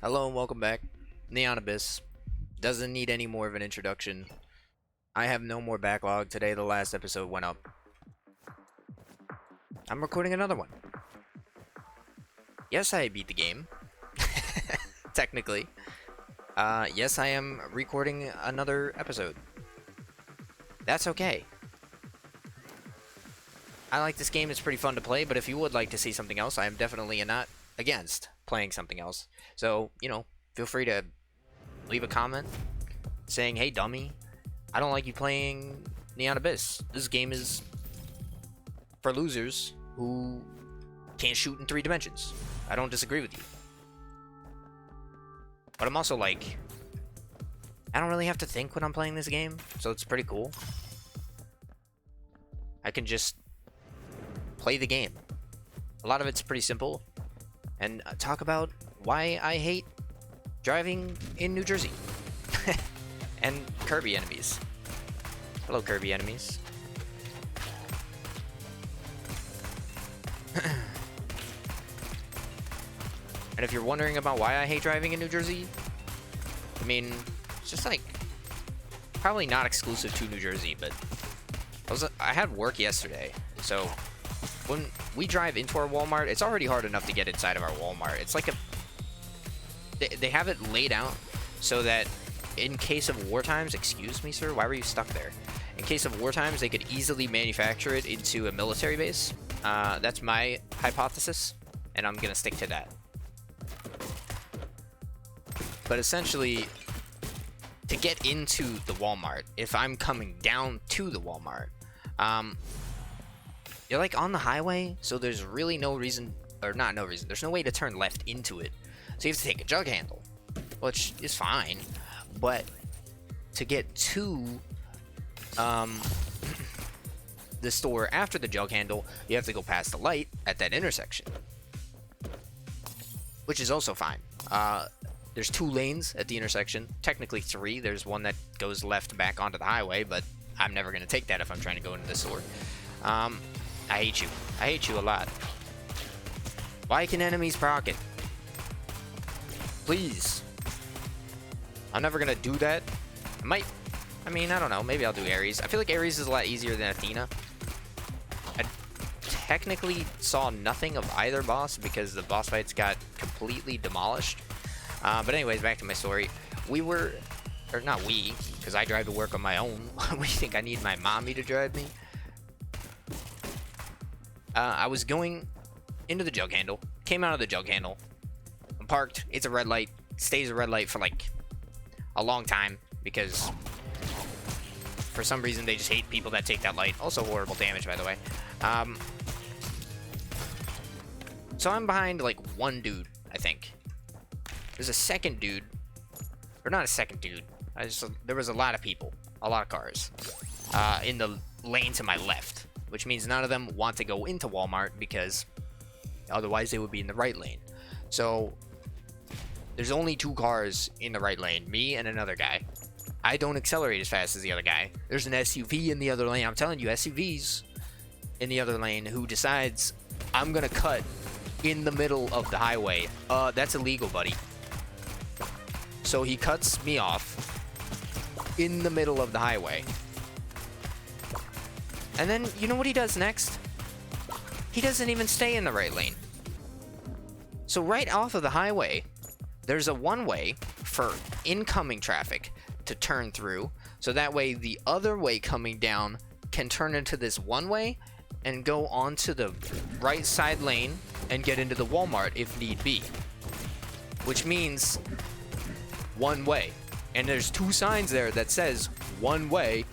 Hello and welcome back. Neon Abyss doesn't need any more of an introduction. I have no more backlog. Today the last episode went up. I'm recording another one. Yes, I beat the game. Technically. Yes, I am recording another episode. That's okay. I like this game. It's pretty fun to play, but if you would like to see something else, I am definitely not against playing something else. So, feel free to leave a comment saying, hey, dummy, I don't like you playing Neon Abyss. This game is for losers who can't shoot in 3 dimensions. I don't disagree with you. But I'm also like, I don't really have to think when I'm playing this game, so it's pretty cool. I can just play the game. A lot of it's pretty simple. And talk about why I hate driving in New Jersey. And Kirby enemies. Hello, Kirby enemies. And if you're wondering about why I hate driving in New Jersey, I mean, it's just like, probably not exclusive to New Jersey, but I had work yesterday, so when we drive into our Walmart, it's already hard enough to get inside of our Walmart. It's like they have it laid out so that in case of war times, excuse me, sir, why were you stuck there? In case of war times, they could easily manufacture it into a military base. That's my hypothesis, and I'm gonna stick to that. But essentially, to get into the Walmart, if I'm coming down to the Walmart, you're like on the highway, so there's really no reason, or not no reason, there's no way to turn left into it. So you have to take a jug handle, which is fine, but to get to the store after the jug handle, you have to go past the light at that intersection, which is also fine. There's 2 lanes at the intersection, technically 3. There's one that goes left back onto the highway, but I'm never going to take that if I'm trying to go into the store. I hate you. I hate you a lot. Why can enemies proc it? Please. I'm never going to do that. I don't know. Maybe I'll do Ares. I feel like Ares is a lot easier than Athena. I technically saw nothing of either boss because the boss fights got completely demolished. But anyways, back to my story. Not we, because I drive to work on my own. We think I need my mommy to drive me? I was going into the jug handle, came out of the jug handle, I'm parked, it's a red light, stays a red light for like a long time, because for some reason they just hate people that take that light. Also horrible damage, by the way. So I'm behind like one dude, I think. There's a second dude, or not a second dude, there was a lot of people, a lot of cars, in the lane to my left, which means none of them want to go into Walmart because otherwise they would be in the right lane. So there's only 2 cars in the right lane, me and another guy. I don't accelerate as fast as the other guy. There's an SUV in the other lane. I'm telling you, SUVs in the other lane who decides I'm gonna cut in the middle of the highway. That's illegal, buddy. So he cuts me off in the middle of the highway. And then, you know what he does next? He doesn't even stay in the right lane. So right off of the highway, there's a one-way for incoming traffic to turn through. So that way the other way coming down can turn into this one-way and go onto the right side lane and get into the Walmart if need be. Which means one way. And there's 2 signs there that says one way.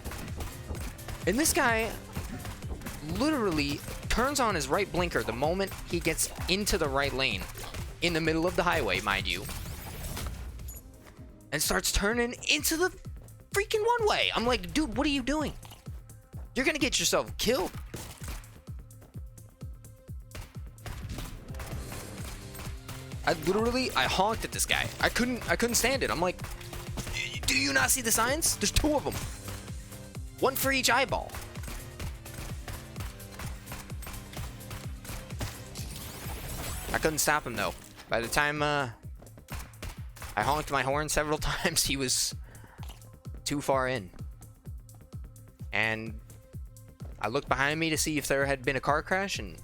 And this guy literally turns on his right blinker the moment he gets into the right lane, in the middle of the highway, mind you, and starts turning into the freaking one-way. I'm like, dude, what are you doing? You're gonna get yourself killed. I honked at this guy. I couldn't stand it. I'm like, do you not see the signs? There's 2 of them. 1 for each eyeball. I couldn't stop him though. By the time I honked my horn several times. He was too far in. And I looked behind me to see if there had been a car crash, and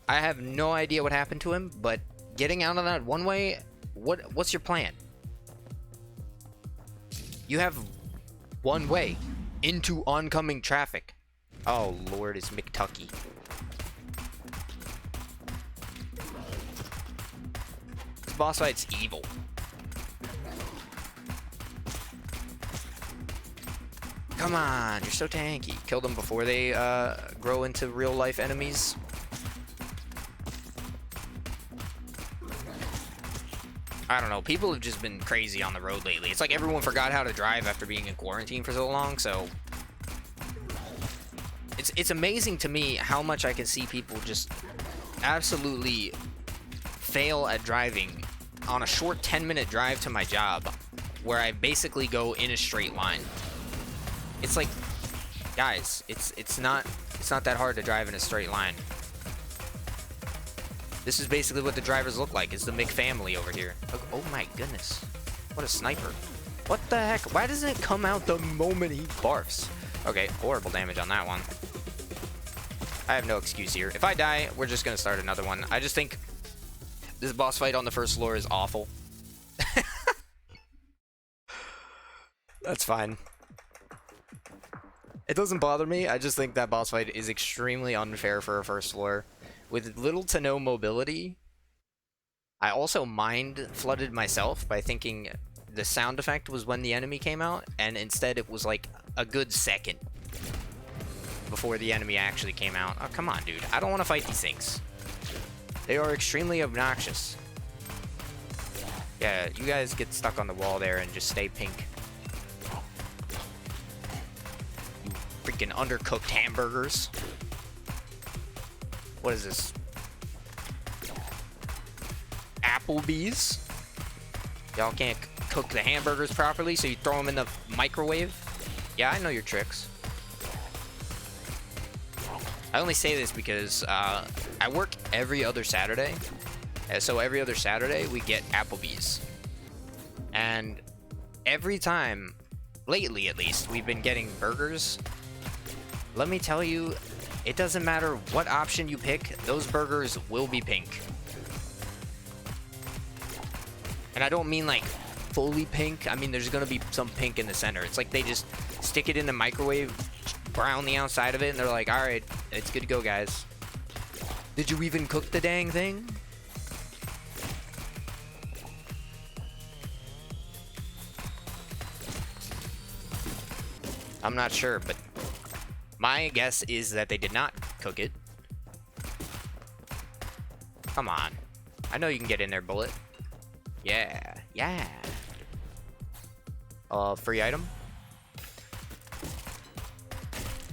I have no idea what happened to him, but getting out of that one way, what's your plan? You have one way into oncoming traffic. Oh Lord, it's McTucky. This boss fight's evil. Come on, you're so tanky. Kill them before they grow into real life enemies. I don't know, people have just been crazy on the road lately. It's like everyone forgot how to drive after being in quarantine for so long, so it's amazing to me how much I can see people just absolutely fail at driving on a short 10-minute drive to my job, where I basically go in a straight line. It's like, guys, it's not that hard to drive in a straight line. This is basically what the drivers look like. It's the McFamily over here. Oh my goodness. What a sniper. What the heck? Why doesn't it come out the moment he barfs? Okay, horrible damage on that one. I have no excuse here. If I die, we're just gonna start another one. I just think this boss fight on the first floor is awful. That's fine. It doesn't bother me. I just think that boss fight is extremely unfair for a first floor. With little to no mobility. I also mind flooded myself by thinking the sound effect was when the enemy came out, and instead it was like a good second before the enemy actually came out. Oh, come on, dude. I don't want to fight these things. They are extremely obnoxious. Yeah, you guys get stuck on the wall there and just stay pink. You freaking undercooked hamburgers. What is this? Applebee's? Y'all can't cook the hamburgers properly, so you throw them in the microwave? Yeah, I know your tricks. I only say this because I work every other Saturday. So every other Saturday, we get Applebee's. And every time, lately at least, we've been getting burgers. Let me tell you, it doesn't matter what option you pick, those burgers will be pink. And I don't mean like fully pink. I mean, there's gonna be some pink in the center. It's like they just stick it in the microwave, brown the outside of it, and they're like, all right, it's good to go, guys. Did you even cook the dang thing? I'm not sure, but my guess is that they did not cook it. Come on. I know you can get in there, bullet. Yeah, yeah. Free item.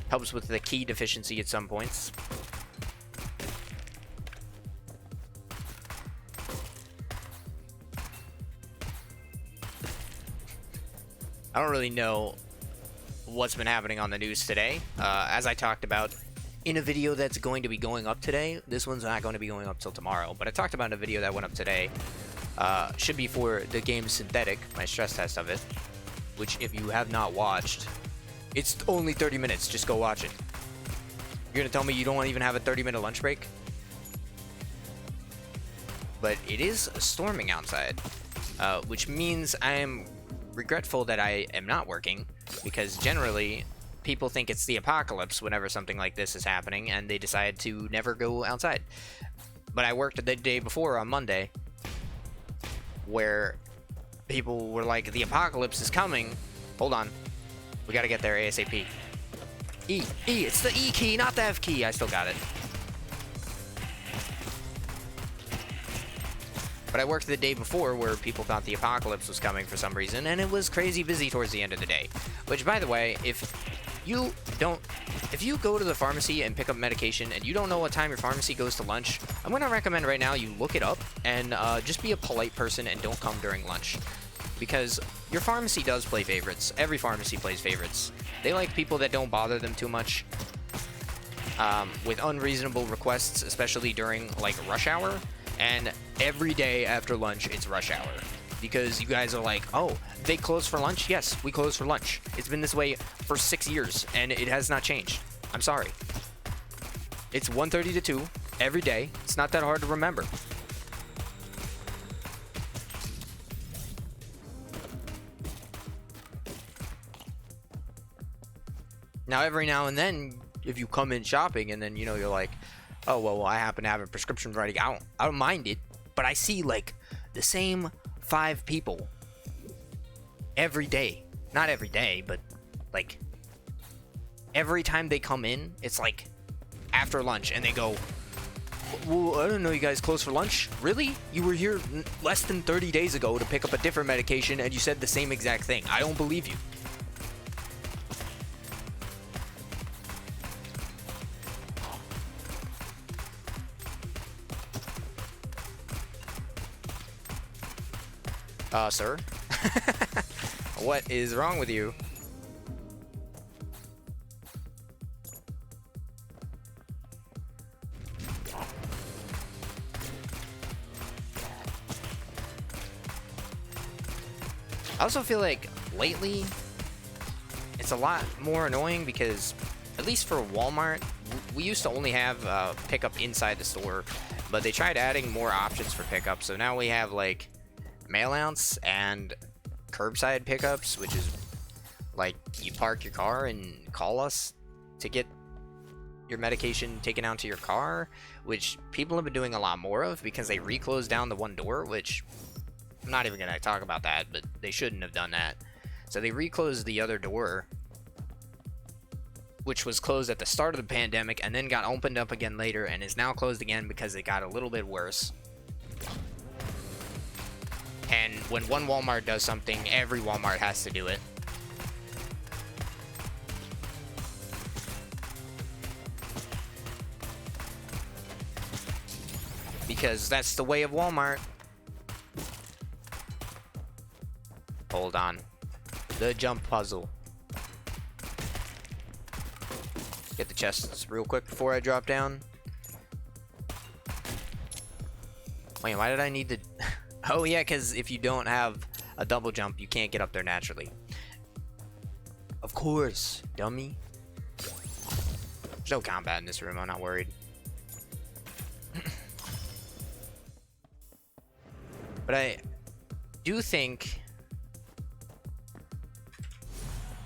Helps with the key deficiency at some points. I don't really know what's been happening on the news today. As I talked about in a video that's going to be going up today, this one's not going to be going up till tomorrow, but I talked about in a video that went up today. Should be for the game Synthetic, my stress test of it, which if you have not watched, it's only 30 minutes, just go watch it. You're gonna tell me you don't even have a 30-minute lunch break? But it is storming outside, which means I am regretful that I am not working, because generally people think it's the apocalypse whenever something like this is happening, and they decide to never go outside. But I worked the day before on Monday, where people were like, the apocalypse is coming. Hold on. We gotta get there ASAP. E. It's the E key, not the F key. I still got it. But I worked the day before where people thought the apocalypse was coming for some reason, and it was crazy busy towards the end of the day. Which, by the way, if you go to the pharmacy and pick up medication and you don't know what time your pharmacy goes to lunch, I'm going to recommend right now you look it up and just be a polite person and don't come during lunch. Because your pharmacy does play favorites. Every pharmacy plays favorites. They like people that don't bother them too much with unreasonable requests, especially during like rush hour. And every day after lunch it's rush hour. Because you guys are like, oh, they close for lunch? Yes, we close for lunch. It's been this way for 6 years, and it has not changed. I'm sorry. It's 1:30 to 2 every day. It's not that hard to remember. Now, every now and then, if you come in shopping and then, you know, you're like, oh, well, I happen to have a prescription ready. I don't mind it, but I see, like, the same 5 people every day. Not every day, but, like, every time they come in, it's like after lunch, and they go, well, I don't know, you guys close for lunch? Really? You were here less than 30 days ago to pick up a different medication, and you said the same exact thing. I don't believe you. Sir? What is wrong with you? I also feel like lately it's a lot more annoying because, at least for Walmart, we used to only have pickup inside the store, but they tried adding more options for pickup. So now we have like mail-outs and curbside pickups, which is like you park your car and call us to get your medication taken out to your car, which people have been doing a lot more of because they reclosed down the one door, which I'm not even gonna talk about that, but they shouldn't have done that. So they reclosed the other door, which was closed at the start of the pandemic and then got opened up again later and is now closed again because it got a little bit worse. And when one Walmart does something, every Walmart has to do it. Because that's the way of Walmart. Hold on. The jump puzzle. Get the chests real quick before I drop down. Wait, why did I need the... Oh yeah, because if you don't have a double jump, you can't get up there naturally. Of course, dummy. There's no combat in this room, I'm not worried. But I do think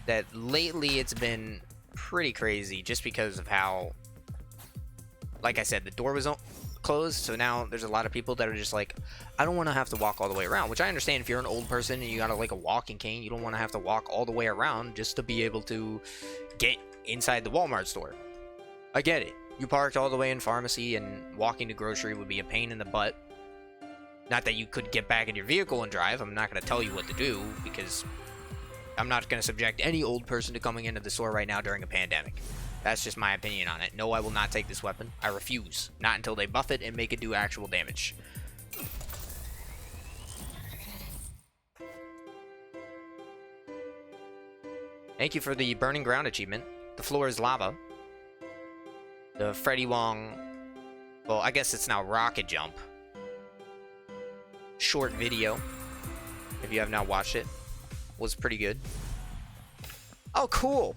that lately it's been pretty crazy just because of how, like I said, the door was closed, so now there's a lot of people that are just like, I don't want to have to walk all the way around, which I understand. If you're an old person and you got like a walking cane, you don't want to have to walk all the way around just to be able to get inside the Walmart store. I get it. You parked all the way in pharmacy, and walking to grocery would be a pain in the butt. Not that you could get back in your vehicle and drive. I'm not going to tell you what to do, because I'm not going to subject any old person to coming into the store right now during a pandemic. That's just my opinion on it. No, I will not take this weapon. I refuse. Not until they buff it and make it do actual damage. Thank you for the Burning Ground achievement. The floor is lava. The Freddy Wong... Well, I guess it's now Rocket Jump. Short video, if you have not watched it, was pretty good. Oh, cool.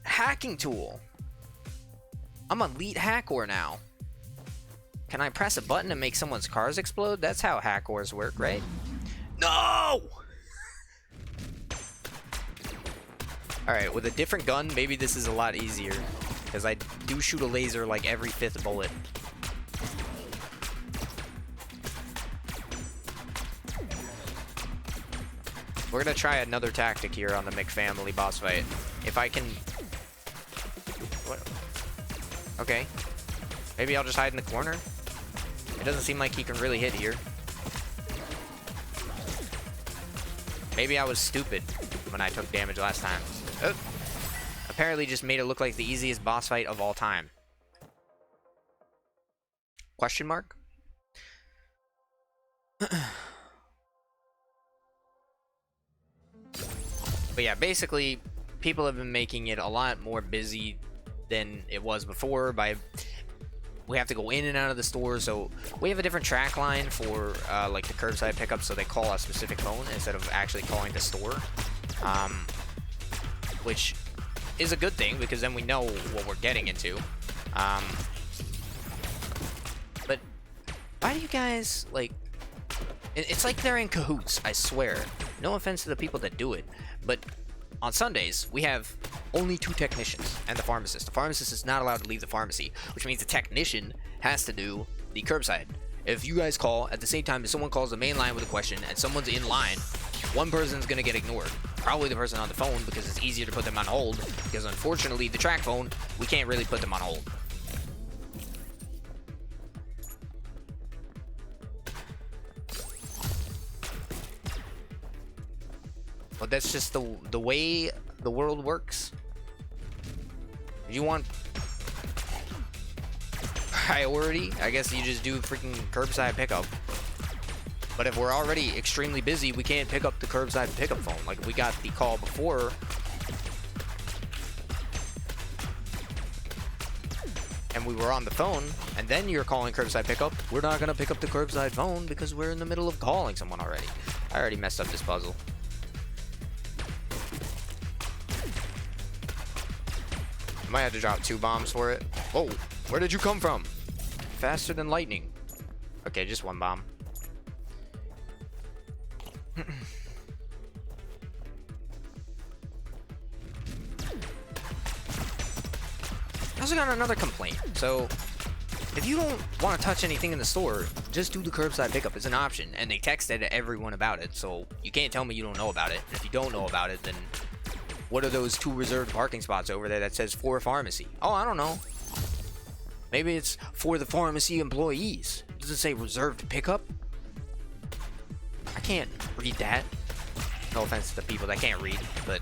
Hacking tool. I'm Elite Hackor now. Can I press a button and make someone's cars explode? That's how Hackors work, right? No! Alright, with a different gun, maybe this is a lot easier. Because I do shoot a laser like every 5th bullet. We're gonna try another tactic here on the McFamily boss fight. If I can... What? Okay. Maybe I'll just hide in the corner? It doesn't seem like he can really hit here. Maybe I was stupid when I took damage last time. Oh. Apparently just made it look like the easiest boss fight of all time. Question mark? But yeah, basically, people have been making it a lot more busy than it was before by we have to go in and out of the store, so we have a different track line for like the curbside pickup, so they call a specific phone instead of actually calling the store, which is a good thing because then we know what we're getting into. But why do you guys like? It's like they're in cahoots. I swear. No offense to the people that do it, but on Sundays we have only 2 technicians and the pharmacist. The pharmacist is not allowed to leave the pharmacy, which means the technician has to do the curbside. If you guys call at the same time as someone calls the main line with a question and someone's in line, one person's gonna get ignored. Probably the person on the phone, because it's easier to put them on hold, because unfortunately the track phone, we can't really put them on hold. But that's just the way the world works. If you want priority, I guess you just do freaking curbside pickup. But if we're already extremely busy, we can't pick up the curbside pickup phone. Like, if we got the call before, and we were on the phone, and then you're calling curbside pickup, we're not gonna pick up the curbside phone because we're in the middle of calling someone already. I already messed up this puzzle. Might have to drop 2 bombs for it. Oh, where did you come from? Faster than lightning. Okay, just 1 bomb. I also got another complaint. So, if you don't want to touch anything in the store, just do the curbside pickup. It's an option, and they texted everyone about it. So you can't tell me you don't know about it. And if you don't know about it, then what are those 2 reserved parking spots over there that says for pharmacy? Oh, I don't know. Maybe it's for the pharmacy employees. Does it say reserved pickup? I can't read that. No offense to the people that can't read, but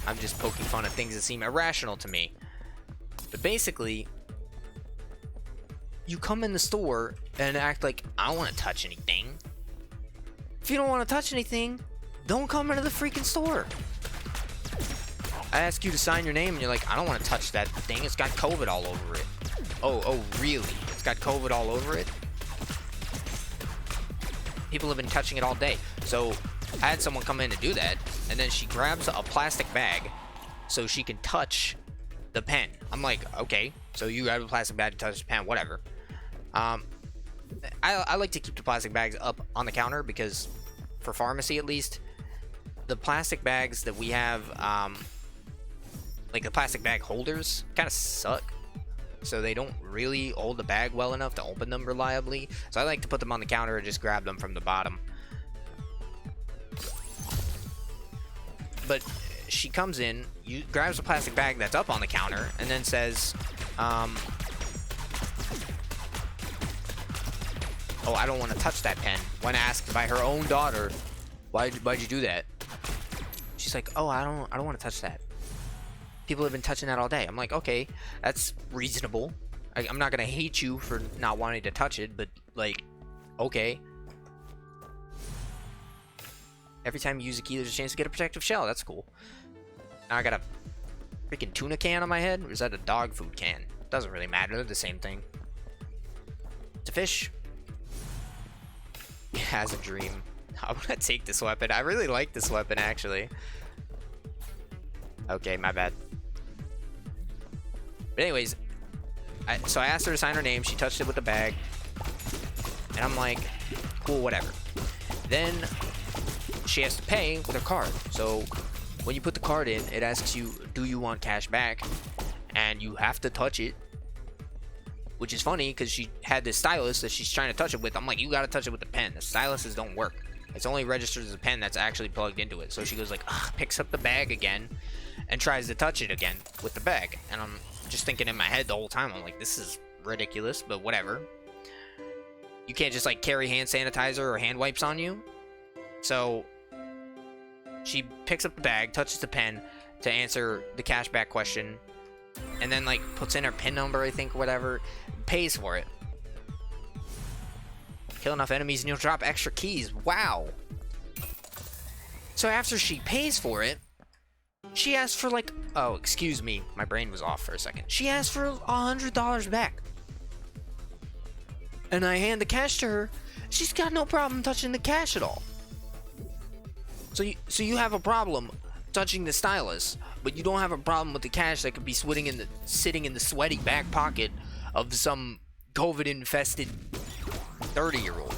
I'm just poking fun at things that seem irrational to me. But basically, you come in the store and act like, I don't want to touch anything. If you don't want to touch anything, don't come into the freaking store. I ask you to sign your name and you're like, I don't want to touch that thing. It's got COVID all over it. Oh, really? It's got COVID all over it? People have been touching it all day. So I had someone come in to do that, and then she grabs a plastic bag so she can touch the pen. I'm like, okay, so you grab a plastic bag to touch the pen, whatever. I like to keep the plastic bags up on the counter because, for pharmacy at least, the plastic bags that we have, like the plastic bag holders, kind of suck. So they don't really hold the bag well enough to open them reliably. So I like to put them on the counter and just grab them from the bottom. But she comes in, grabs a plastic bag that's up on the counter, and then says, oh, I don't want to touch that pen. When asked by her own daughter, why'd you do that? She's like, oh, I don't want to touch that. People have been touching that all day. I'm like, okay, that's reasonable. I'm not gonna hate you for not wanting to touch it, but like, okay. Every time you use a key, there's a chance to get a protective shell. That's cool. Now I got a freaking tuna can on my head, or is that a dog food can? Doesn't really matter. They're the same thing. It's a fish. It has a dream. I want to take this weapon. I really like this weapon, actually. Okay, my bad. But anyways, so I asked her to sign her name. She touched it with the bag. And I'm like, cool, whatever. Then she has to pay with her card. So when you put the card in, it asks you, do you want cash back? And you have to touch it. Which is funny, because she had this stylus that she's trying to touch it with. I'm like, you gotta touch it with the pen. The styluses don't work. It's only registered as a pen that's actually plugged into it. So she goes like, ugh, picks up the bag again and tries to touch it again with the bag. And I'm just thinking in my head the whole time, I'm like, this is ridiculous, but whatever. You can't just like carry hand sanitizer or hand wipes on you. So she picks up the bag, touches the pen to answer the cashback question, and then like puts in her PIN number, I think, or whatever, pays for it. Kill enough enemies and you'll drop extra keys. Wow. So after she pays for it, She asked for like, oh, excuse me, my brain was off for a second. She asked for $100 back. And I hand the cash to her. She's got no problem touching the cash at all. So you have a problem touching the stylus, but you don't have a problem with the cash that could be sitting in the sweaty back pocket of some COVID-infested 30-year-old.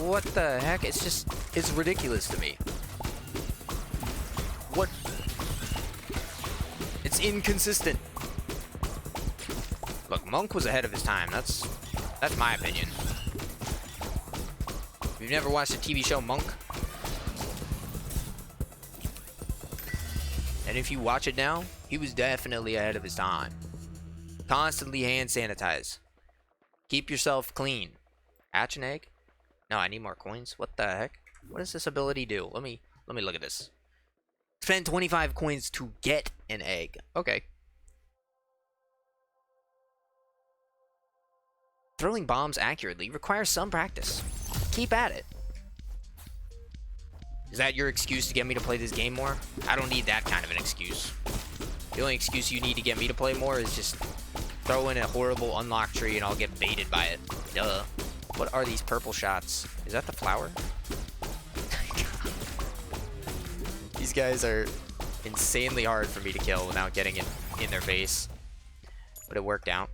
What the heck? It's ridiculous to me. What? It's inconsistent. Look, Monk was ahead of his time. That's my opinion. If you've never watched the TV show Monk, and if you watch it now, he was definitely ahead of his time. Constantly hand sanitize. Keep yourself clean. Hatch an egg? No, I need more coins. What the heck? What does this ability do? Let me look at this. Spend 25 coins to get an egg. Okay. Throwing bombs accurately requires some practice. Keep at it. Is that your excuse to get me to play this game more? I don't need that kind of an excuse. The only excuse you need to get me to play more is just throw in a horrible unlock tree and I'll get baited by it. Duh. What are these purple shots? Is that the flower? These guys are insanely hard for me to kill without getting it in their face. But it worked out.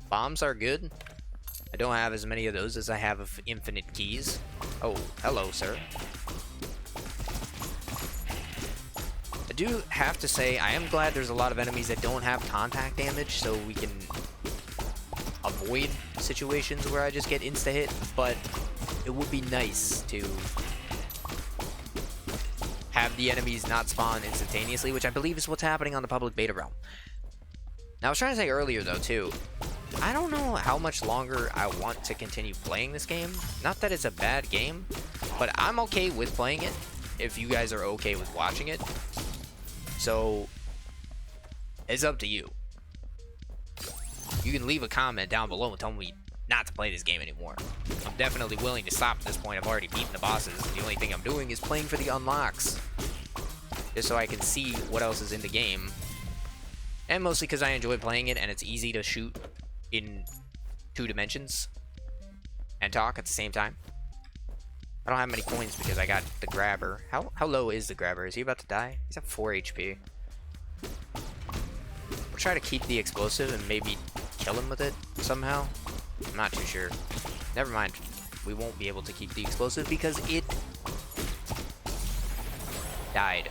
Bombs are good. I don't have as many of those as I have of infinite keys. Oh, hello, sir. I do have to say, I am glad there's a lot of enemies that don't have contact damage, so we can avoid situations where I just get insta-hit, but it would be nice to have the enemies not spawn instantaneously, which I believe is what's happening on the public beta realm. Now, I was trying to say earlier, though, too, I don't know how much longer I want to continue playing this game. Not that it's a bad game, but I'm okay with playing it if you guys are okay with watching it. So, it's up to you. You can leave a comment down below and tell me not to play this game anymore. I'm definitely willing to stop at this point. I've already beaten the bosses. The only thing I'm doing is playing for the unlocks. Just so I can see what else is in the game. And mostly because I enjoy playing it and it's easy to shoot in 2 dimensions and talk at the same time. I don't have many coins because I got the grabber. How low is the grabber? Is he about to die? He's at 4 HP. We'll try to keep the explosive and maybe kill him with it somehow. I'm not too sure. Never mind. We won't be able to keep the explosive because it died.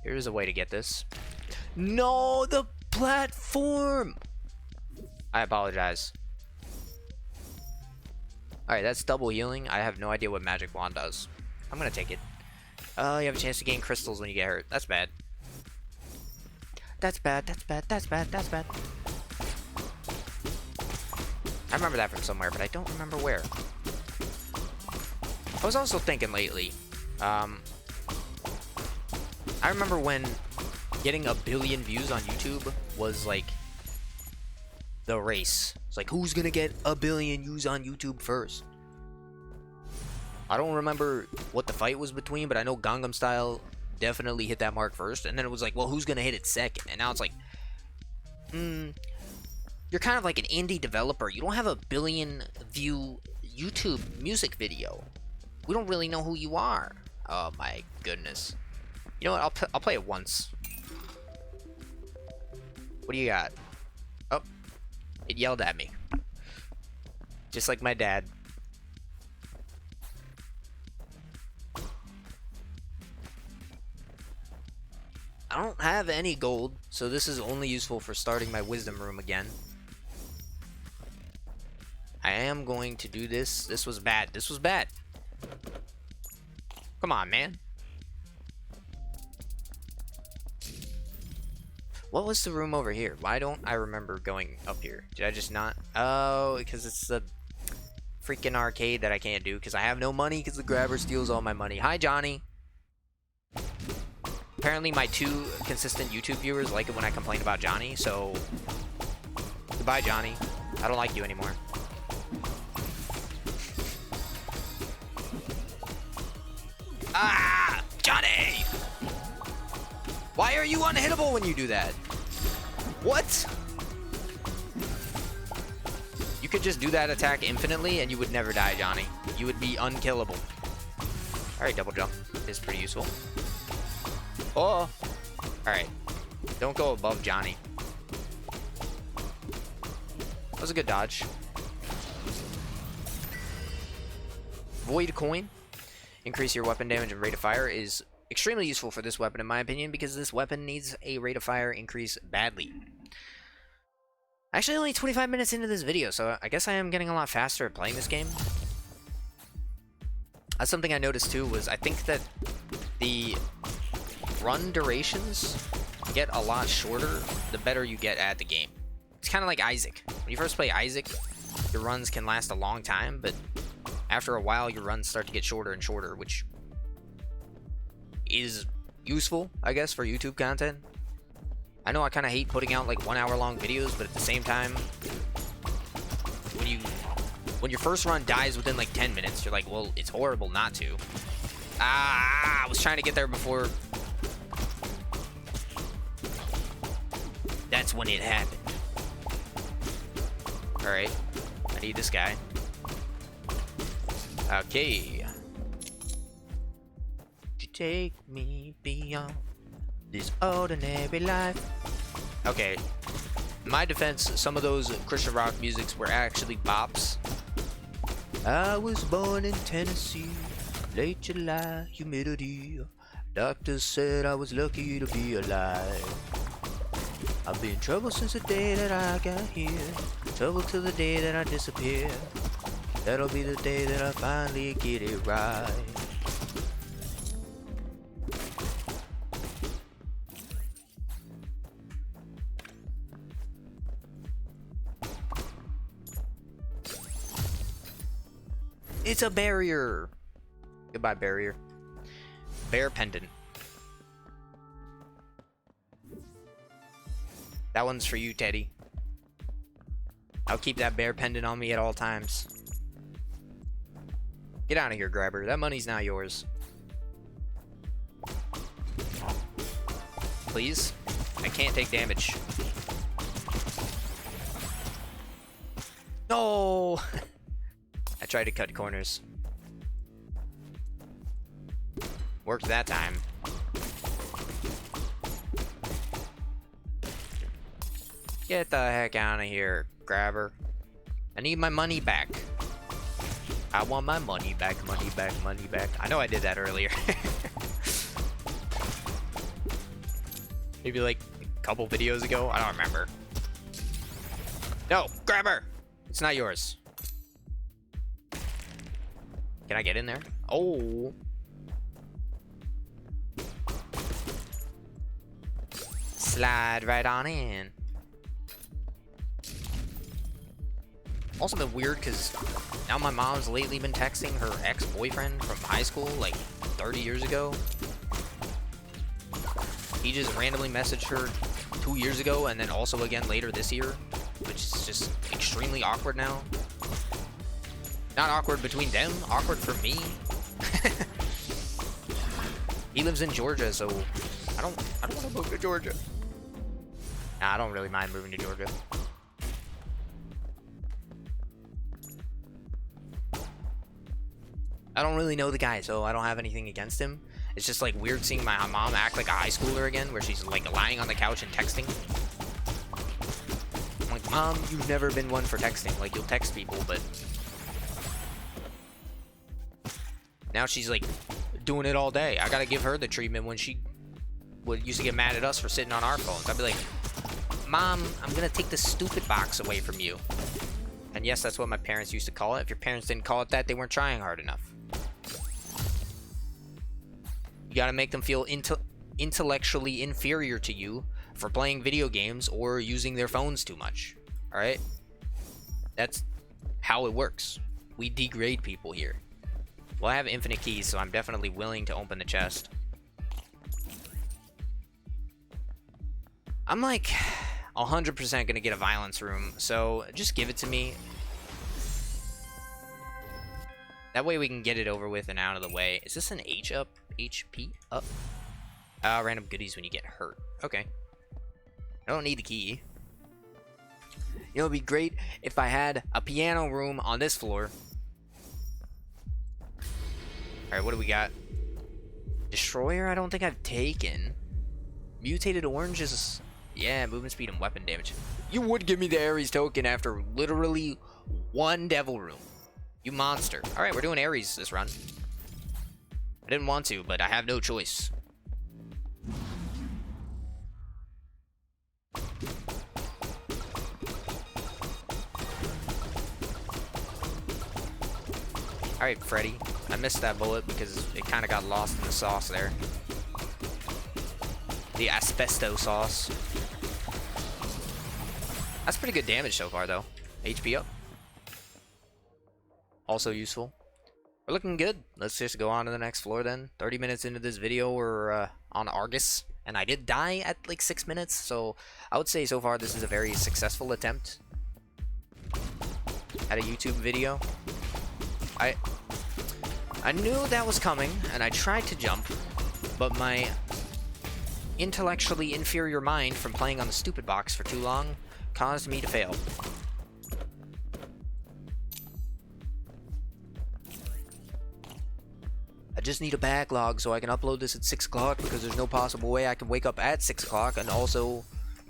Here's a way to get this. No, the platform! I apologize. Alright, that's double healing. I have no idea what magic wand does. I'm gonna take it. You have a chance to gain crystals when you get hurt. That's bad. That's bad, that's bad, that's bad, that's bad. I remember that from somewhere, but I don't remember where. I was also thinking lately, I remember when getting 1 billion views on YouTube was like the race. It's like, who's gonna get 1 billion views on YouTube first? I don't remember what the fight was between, but I know Gangnam Style definitely hit that mark first, and then it was like, well, who's gonna hit it second? And now it's like, you're kind of like an indie developer. You don't have 1 billion view YouTube music video. We don't really know who you are. Oh my goodness. You know what? I'll play it once. What do you got? Oh, it yelled at me. Just like my dad. I don't have any gold, so this is only useful for starting my wisdom room again. I am going to do this. This was bad. This was bad. Come on, man. What was the room over here? Why don't I remember going up here? Did I just not? Oh, because it's the freaking arcade that I can't do because I have no money because the grabber steals all my money. Hi, Johnny. Apparently, my 2 consistent YouTube viewers like it when I complain about Johnny, so goodbye. Goodbye, Johnny. I don't like you anymore. Ah! Johnny! Why are you unhittable when you do that? What? You could just do that attack infinitely and you would never die, Johnny. You would be unkillable. Alright, double jump is pretty useful. Oh! Alright. Don't go above Johnny. That was a good dodge. Void coin. Increase your weapon damage and rate of fire is extremely useful for this weapon in my opinion because this weapon needs a rate of fire increase badly. Actually, only 25 minutes into this video, so I guess I am getting a lot faster at playing this game. That's something I noticed too, was I think that the run durations get a lot shorter the better you get at the game. It's kind of like Isaac. When you first play Isaac, your runs can last a long time, but after a while your runs start to get shorter and shorter, which is useful, I guess, for YouTube content. I know I kind of hate putting out like 1 hour long videos, but at the same time, when your first run dies within like 10 minutes, you're like, well, it's horrible not to. Ah, I was trying to get there before. That's when it happened. Alright, I need this guy. Okay. To take me beyond this ordinary life. Okay. In my defense, some of those Christian rock musics were actually bops. I was born in Tennessee, late July, humidity. Doctors said I was lucky to be alive. I've been in trouble since the day that I got here. Trouble till the day that I disappear. That'll be the day that I finally get it right. It's a barrier. Goodbye, barrier. Bear pendant. That one's for you, Teddy. I'll keep that bear pendant on me at all times. Get out of here, grabber. That money's not yours. Please? I can't take damage. No! I tried to cut corners. Worked that time. Get the heck out of here, grabber. I need my money back. I want my money back, money back, money back. I know I did that earlier. Maybe like a couple videos ago. I don't remember. No, grabber! It's not yours. Can I get in there? Oh. Slide right on in. Also been weird because now my mom's lately been texting her ex-boyfriend from high school like 30 years ago. He just randomly messaged her 2 years ago and then also again later this year, which is just extremely awkward now. Not awkward between them, awkward for me. He lives in Georgia, so I don't want to move to Georgia. Nah, I don't really mind moving to Georgia. I don't really know the guy, so I don't have anything against him. It's just like weird seeing my mom act like a high schooler again, where she's like lying on the couch and texting. I'm like, Mom, you've never been one for texting. Like, you'll text people, but now she's like doing it all day. I gotta give her the treatment when she used to get mad at us for sitting on our phones. I'd be like, Mom, I'm gonna take the stupid box away from you. And yes, that's what my parents used to call it. If your parents didn't call it that, they weren't trying hard enough. You gotta make them feel intellectually inferior to you for playing video games or using their phones too much. Alright? That's how it works. We degrade people here. Well, I have infinite keys, so I'm definitely willing to open the chest. I'm 100% gonna get a violence room, so just give it to me. That way we can get it over with and out of the way. Is this an H up? HP up? Random goodies when you get hurt. Okay. I don't need the key. You know, it'd be great if I had a piano room on this floor. Alright, what do we got? Destroyer, I don't think I've taken. Mutated orange is... Yeah, movement speed and weapon damage. You would give me the Ares token after literally one devil room. You monster. Alright, we're doing Ares this run. I didn't want to, but I have no choice. Alright, Freddy. I missed that bullet because it kind of got lost in the sauce there. The asbesto sauce. That's pretty good damage so far, though. HP up. Also useful. We're looking good. Let's just go on to the next floor then. 30 minutes into this video, we're on Argus. And I did die at like 6 minutes, so I would say so far this is a very successful attempt at a YouTube video. I knew that was coming, and I tried to jump, but my intellectually inferior mind from playing on the stupid box for too long caused me to fail. I just need a backlog so I can upload this at 6 o'clock because there's no possible way I can wake up at 6 o'clock and also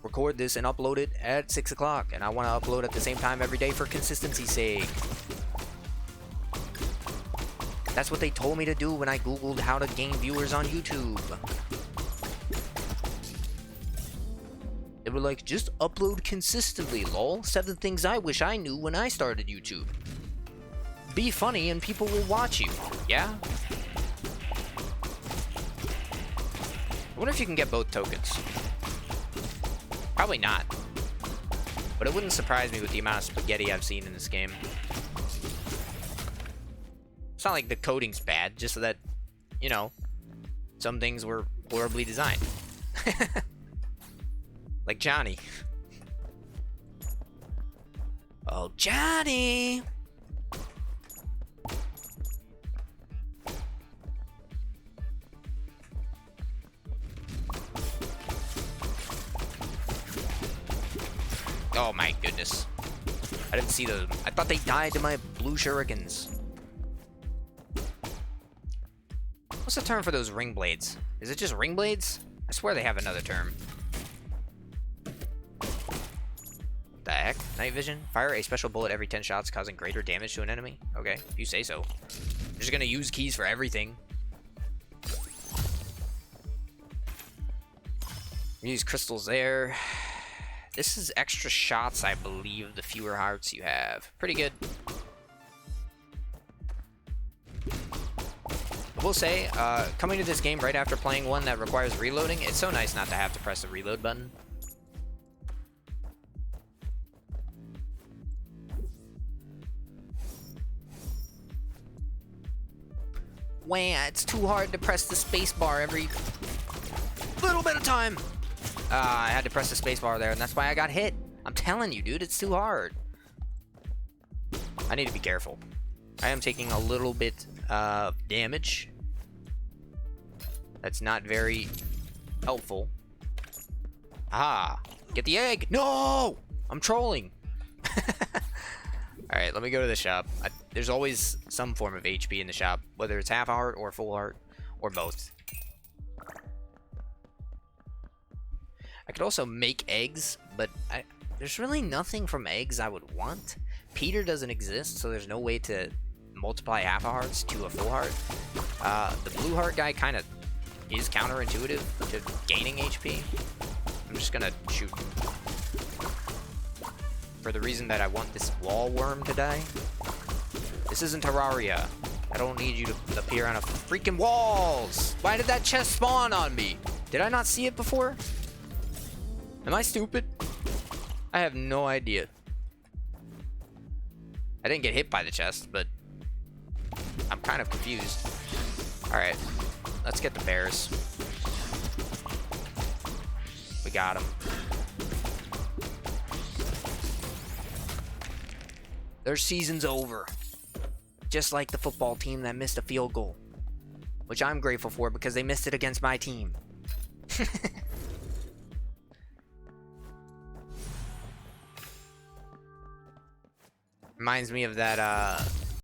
record this and upload it at 6 o'clock. And I want to upload at the same time every day for consistency's sake. That's what they told me to do when I googled how to gain viewers on YouTube. They were like, just upload consistently, lol. 7 things I wish I knew when I started YouTube. Be funny and people will watch you. Yeah? I wonder if you can get both tokens. Probably not. But it wouldn't surprise me with the amount of spaghetti I've seen in this game. It's not like the coding's bad, just that, you know, some things were horribly designed. Like Johnny. Oh, Johnny! Oh my goodness. I didn't see those. I thought they died to my blue shurikens. What's the term for those ring blades? Is it just ring blades? I swear they have another term. The heck? Night vision? Fire a special bullet every 10 shots, causing greater damage to an enemy? Okay, if you say so. I'm just gonna use keys for everything. Use crystals there. This is extra shots, I believe, the fewer hearts you have. Pretty good. I will say, coming to this game right after playing one that requires reloading, it's so nice not to have to press the reload button. Wah, it's too hard to press the space bar every little bit of time. I had to press the space bar there, and that's why I got hit. I'm telling you, dude, it's too hard. I need to be careful. I am taking a little bit of damage. That's not very helpful. Ah, get the egg. No, I'm trolling. All right, let me go to the shop. There's always some form of HP in the shop, whether it's half a heart or full heart or both. I could also make eggs, but there's really nothing from eggs I would want. Peter doesn't exist, so there's no way to multiply half a hearts to a full heart. The blue heart guy kind of is counterintuitive to gaining HP. I'm just gonna shoot for the reason that I want this wall worm to die. This isn't Terraria. I don't need you to appear on a freaking walls. Why did that chest spawn on me? Did I not see it before? Am I stupid? I have no idea. I didn't get hit by the chest, but I'm kind of confused. Alright, let's get the bears. We got them. Their season's over. Just like the football team that missed a field goal. Which I'm grateful for because they missed it against my team. Reminds me of that